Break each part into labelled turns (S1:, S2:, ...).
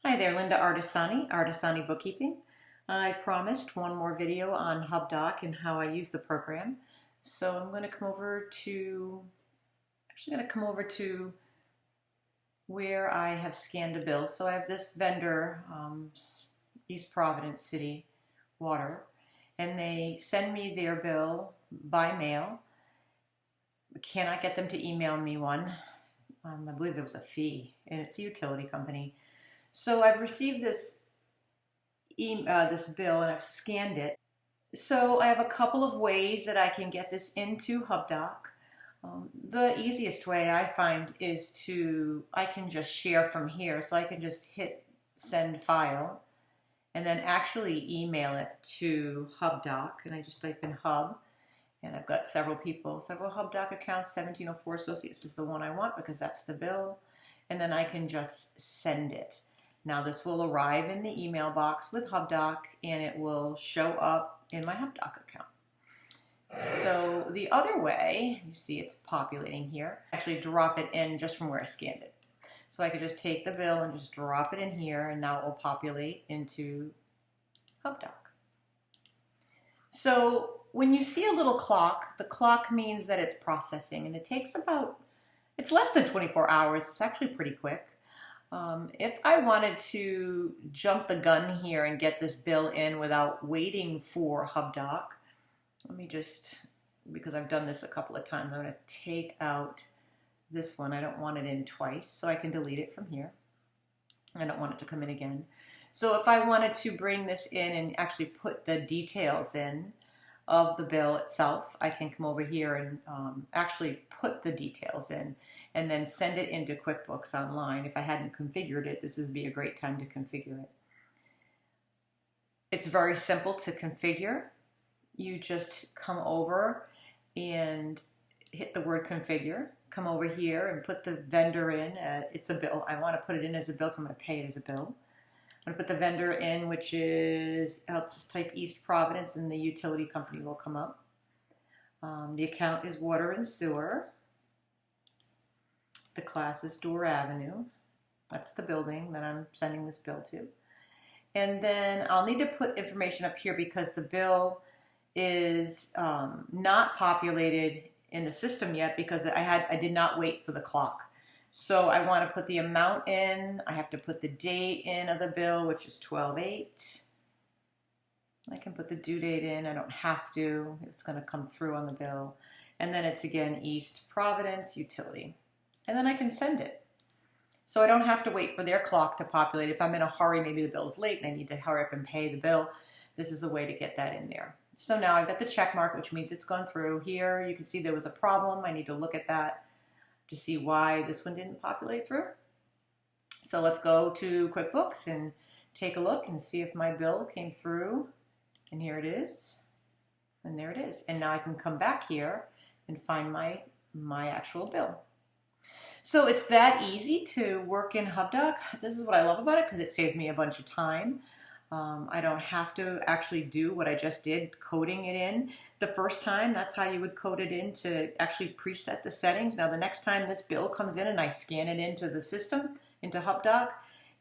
S1: Hi there, Linda Artisani, Artisani Bookkeeping. I promised one more video on HubDoc and how I use the program. So I'm going to come over to, where I have scanned a bill. So I have this vendor, East Providence City Water, and they send me their bill by mail. Cannot get them to email me one. I believe there was a fee, and it's a utility company. So I've received this bill and I've scanned it. So I have a couple of ways that I can get this into HubDoc. The easiest way I find is I can just share from here. So I can just hit send file and then actually email it to HubDoc. And I just type in Hub. And I've got several HubDoc accounts. 1704 Associates is the one I want because that's the bill. And then I can just send it. Now this will arrive in the email box with HubDoc and it will show up in my HubDoc account. So the other way, you see it's populating here, actually drop it in just from where I scanned it. So I could just take the bill and just drop it in here and now it will populate into HubDoc. So when you see a little clock, the clock means that it's processing and it takes it's less than 24 hours. It's actually pretty quick. If I wanted to jump the gun here and get this bill in without waiting for HubDoc, because I've done this a couple of times, I'm going to take out this one. I don't want it in twice, so I can delete it from here. I don't want it to come in again. So if I wanted to bring this in and actually put the details in of the bill itself, I can come over here and actually put the details in and then send it into QuickBooks Online. If I hadn't configured it, this would be a great time to configure it. It's very simple to configure. You just come over and hit the word configure, come over here and put the vendor in. It's a bill. I want to put it in as a bill, so I'm going to pay it as a bill. I'm going to put the vendor in, which is, I'll just type East Providence and the utility company will come up. The account is Water and Sewer. The class is Door Avenue. That's the building that I'm sending this bill to. And then I'll need to put information up here because the bill is not populated in the system yet because I did not wait for the clock. So I want to put the amount in. I have to put the date in of the bill, which is 12/8. I can put the due date in. I don't have to. It's going to come through on the bill. And then it's again East Providence Utility. And then I can send it. So I don't have to wait for their clock to populate. If I'm in a hurry, maybe the bill's late and I need to hurry up and pay the bill, this is a way to get that in there. So now I've got the check mark, which means it's gone through. Here you can see there was a problem. I need to look at that to see why this one didn't populate through. So let's go to QuickBooks and take a look and see if my bill came through. And here it is. And there it is. And now I can come back here and find my actual bill. So it's that easy to work in HubDoc. This is what I love about it because it saves me a bunch of time. I don't have to actually do what I just did, coding it in. The first time, that's how you would code it in to actually preset the settings. Now the next time this bill comes in and I scan it into the system, into HubDoc,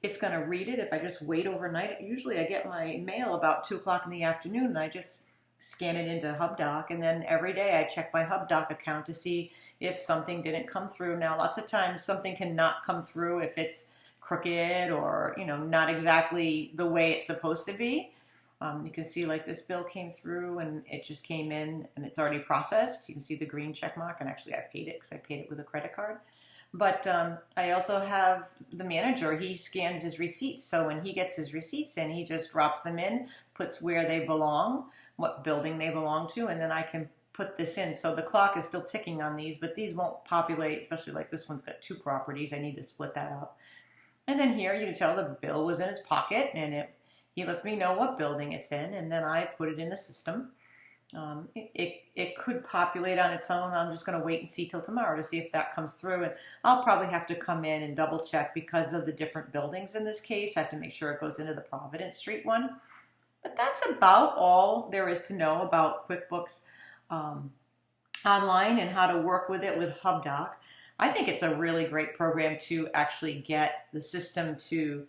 S1: it's going to read it. If I just wait overnight, usually I get my mail about 2 o'clock in the afternoon and I just scan it into HubDoc, and then every day I check my HubDoc account to see if something didn't come through. Now lots of times something cannot come through if it's crooked or not exactly the way it's supposed to be. You can see like this bill came through and it just came in and it's already processed. You can see the green check mark, and actually I paid it because I paid it with a credit card. But I also have the manager. He scans his receipts. So when he gets his receipts in, he just drops them in, puts where they belong, what building they belong to, and then I can put this in. So the clock is still ticking on these, but these won't populate, especially like this one's got 2 properties. I need to split that up. And then here you can tell the bill was in his pocket, and he lets me know what building it's in, and then I put it in the system. It could populate on its own. I'm just going to wait and see till tomorrow to see if that comes through. And I'll probably have to come in and double check because of the different buildings in this case. I have to make sure it goes into the Providence Street one. But that's about all there is to know about QuickBooks Online and how to work with it with HubDoc. I think it's a really great program to actually get the system to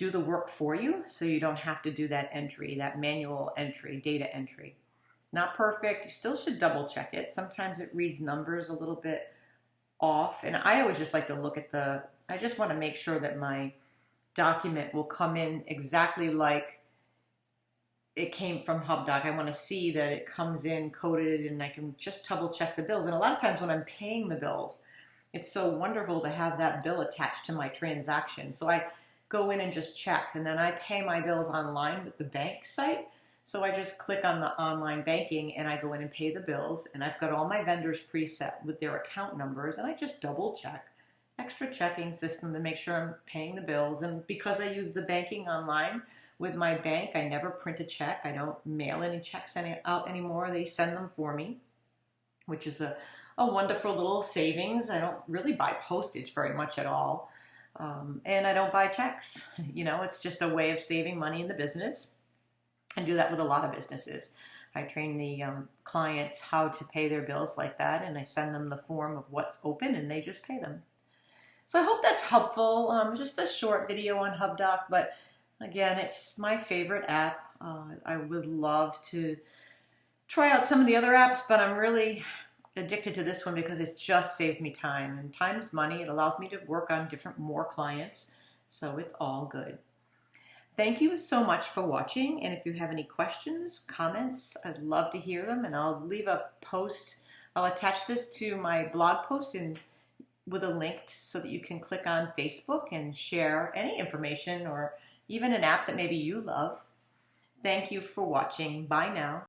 S1: do the work for you so you don't have to do that entry, that manual entry, data entry. Not perfect. You still should double check it. Sometimes it reads numbers a little bit off. And I always just like to look at I just want to make sure that my document will come in exactly like it came from HubDoc. I want to see that it comes in coded and I can just double check the bills. And a lot of times when I'm paying the bills, it's so wonderful to have that bill attached to my transaction. So I go in and just check, and then I pay my bills online with the bank site. So I just click on the online banking and I go in and pay the bills, and I've got all my vendors preset with their account numbers, and I just double check. Extra checking system to make sure I'm paying the bills. And because I use the banking online with my bank, I never print a check. I don't mail any checks out anymore. They send them for me, which is a wonderful little savings. I don't really buy postage very much at all. And I don't buy checks. It's just a way of saving money in the business. I do that with a lot of businesses. I train the clients how to pay their bills like that, and I send them the form of what's open, and they just pay them. So I hope that's helpful. Just a short video on HubDoc, but again, it's my favorite app. I would love to try out some of the other apps, but I'm really addicted to this one because it just saves me time, and time is money. It allows me to work on more clients, so it's all good. Thank you so much for watching, and if you have any questions, comments, I'd love to hear them, and I'll leave a post. I'll attach this to my blog post with a link so that you can click on Facebook and share any information or even an app that maybe you love. Thank you for watching. Bye now.